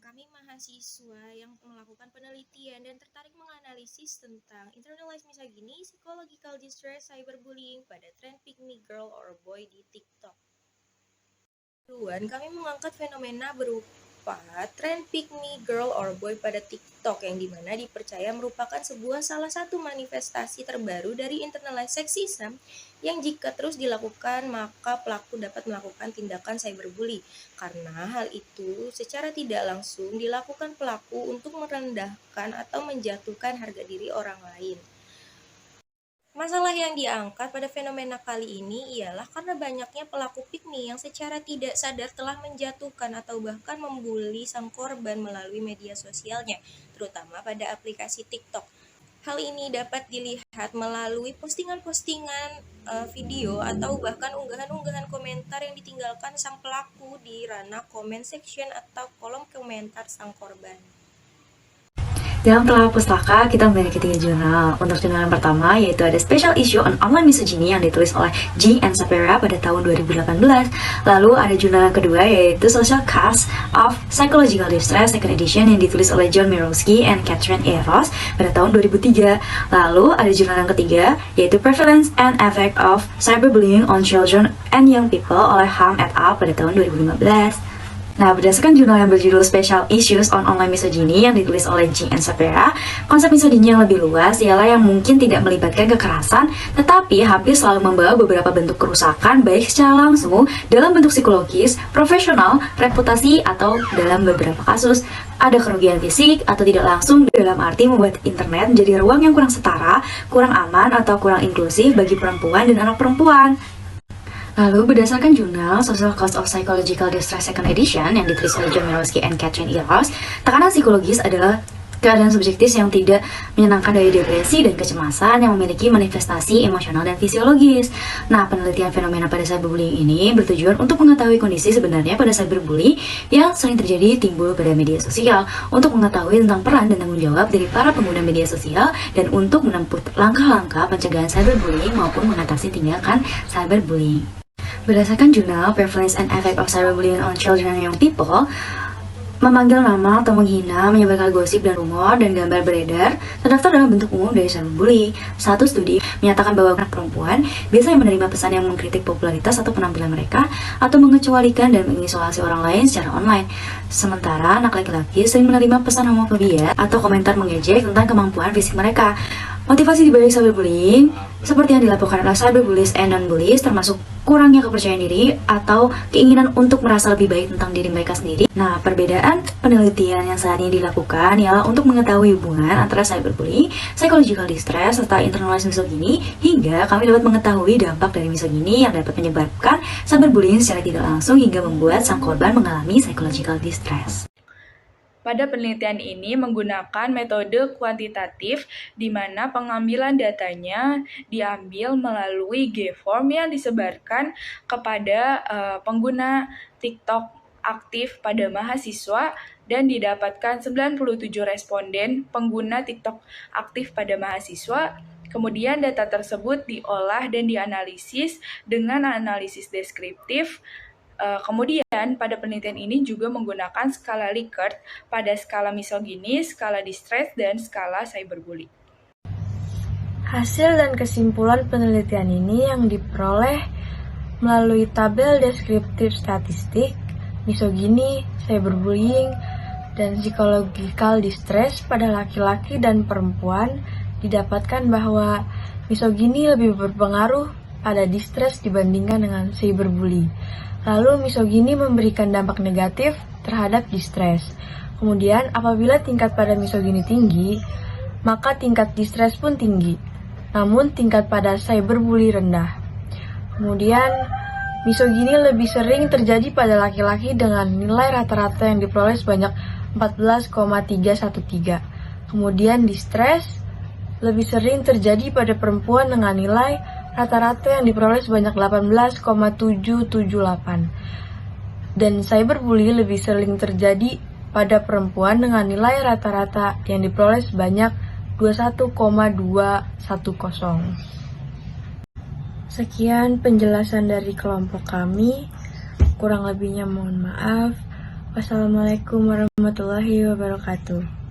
kami mahasiswa yang melakukan penelitian dan tertarik menganalisis tentang internalized misogyny, psychological distress, cyberbullying pada tren pick me girl or boy di TikTok. Kami mengangkat fenomena berupa tren pick me girl or boy pada TikTok yang dimana dipercaya merupakan salah satu manifestasi terbaru dari internalized sexism yang jika terus dilakukan maka pelaku dapat melakukan tindakan cyberbully karena hal itu secara tidak langsung dilakukan pelaku untuk merendahkan atau menjatuhkan harga diri orang lain. Masalah yang diangkat pada fenomena kali ini ialah karena banyaknya pelaku pick me yang secara tidak sadar telah menjatuhkan atau bahkan membuli sang korban melalui media sosialnya, terutama pada aplikasi TikTok. Hal ini dapat dilihat melalui postingan-postingan video atau bahkan unggahan-unggahan komentar yang ditinggalkan sang pelaku di ranah comment section atau kolom komentar sang korban. Dalam Telah Pustaka, kita memiliki 3 jurnal. Untuk jurnal yang pertama, yaitu ada Special Issue on Online Misogyny yang ditulis oleh Jean and Sapira pada tahun 2018. Lalu ada jurnal yang kedua, yaitu Social Cause of Psychological Distress Second Edition yang ditulis oleh John Mirowski and Catherine A. Ross pada tahun 2003. Lalu ada jurnal yang ketiga, yaitu Prevalence and Effect of Cyberbullying on Children and Young People oleh Ham et al. Pada tahun 2015. Nah, berdasarkan jurnal yang berjudul Special Issues on Online Misogyny yang ditulis oleh Jean and Sapira, konsep misogyny yang lebih luas ialah yang mungkin tidak melibatkan kekerasan, tetapi hampir selalu membawa beberapa bentuk kerusakan baik secara langsung, dalam bentuk psikologis, profesional, reputasi, atau dalam beberapa kasus ada kerugian fisik atau tidak langsung dalam arti membuat internet menjadi ruang yang kurang setara, kurang aman, atau kurang inklusif bagi perempuan dan anak perempuan. Lalu, berdasarkan jurnal Social Cause of Psychological Distress Second Edition yang ditulis oleh John Mirowski and Catherine A. Ross, tekanan psikologis adalah keadaan subjektif yang tidak menyenangkan dari depresi dan kecemasan yang memiliki manifestasi emosional dan fisiologis. Nah, penelitian fenomena pada cyberbullying ini bertujuan untuk mengetahui kondisi sebenarnya pada cyberbully yang sering terjadi timbul pada media sosial, untuk mengetahui tentang peran dan tanggung jawab dari para pengguna media sosial, dan untuk menempuh langkah-langkah pencegahan cyberbullying maupun mengatasi tindakan cyberbullying. Berdasarkan jurnal Prevalence and Effect of Cyberbullying on Children and Young People, memanggil nama atau menghina, menyebarkan gosip dan rumor dan gambar beredar terdaftar dalam bentuk umum dari cyberbullying. Satu studi menyatakan bahwa anak perempuan biasanya menerima pesan yang mengkritik popularitas atau penampilan mereka, atau mengecualikan dan mengisolasi orang lain secara online. Sementara anak laki-laki sering menerima pesan homofobia atau komentar mengejek tentang kemampuan fisik mereka. Motivasi dibalik cyberbullying seperti yang dilakukan oleh cyberbullies and non-bullies termasuk kurangnya kepercayaan diri atau keinginan untuk merasa lebih baik tentang diri mereka sendiri. Nah, perbedaan penelitian yang saat ini dilakukan ialah untuk mengetahui hubungan antara cyberbullying, psychological distress, serta internalized misogyny, hingga kami dapat mengetahui dampak dari misogyny yang dapat menyebabkan cyberbullying secara tidak langsung hingga membuat sang korban mengalami psychological distress. Pada penelitian ini menggunakan metode kuantitatif di mana pengambilan datanya diambil melalui G-form yang disebarkan kepada pengguna TikTok aktif pada mahasiswa dan didapatkan 97 responden pengguna TikTok aktif pada mahasiswa. Kemudian data tersebut diolah dan dianalisis dengan analisis deskriptif. Kemudian pada penelitian ini juga menggunakan skala Likert pada skala misogyny, skala distress, dan skala cyberbully. Hasil dan kesimpulan penelitian ini yang diperoleh melalui tabel deskriptif statistik, misogyny, cyberbullying, dan psychological distress pada laki-laki dan perempuan, didapatkan bahwa misogyny lebih berpengaruh pada distress dibandingkan dengan cyberbully. Lalu misogyny memberikan dampak negatif terhadap distress. Kemudian apabila tingkat pada misogyny tinggi, maka tingkat distress pun tinggi. Namun tingkat pada cyberbully rendah. Kemudian misogyny lebih sering terjadi pada laki-laki dengan nilai rata-rata yang diperoleh sebanyak 14,313. Kemudian distress lebih sering terjadi pada perempuan dengan nilai rata-rata yang diperoleh sebanyak 18,778. Dan cyberbully lebih sering terjadi pada perempuan dengan nilai rata-rata yang diperoleh sebanyak 21,210. Sekian penjelasan dari kelompok kami. Kurang lebihnya mohon maaf. Wassalamualaikum warahmatullahi wabarakatuh.